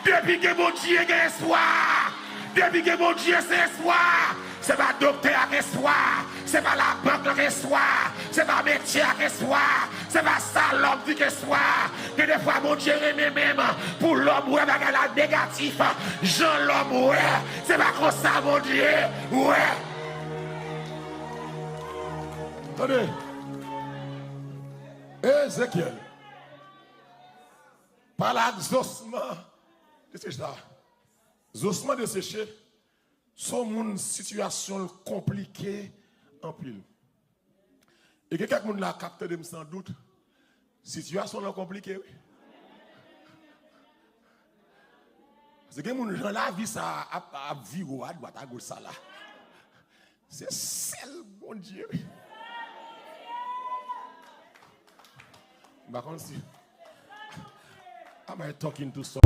Depuis que mon Dieu a espoir. Depuis que mon Dieu c'est espoir. C'est pas docteur avec espoir. C'est pas la banque avec espoir. C'est pas métier avec espoir. C'est pas ça l'homme qui espoir. Que des fois mon Dieu aime même pour l'homme ouais bagarre la négatif. Jean l'homme ouais. C'est pas comme ça mon Dieu. Ouais. Attendez. Ézéchiel. Par l'exaucement de ces gens. Exaucement de sécher. Son une situation compliquée en pile. Et que quelqu'un l'a capté de sans doute. Situation compliquée, oui. Parce que mon gens la vie ça a vivre à droite à gauche ça là. C'est celle bon Dieu. Par contre si am I talking to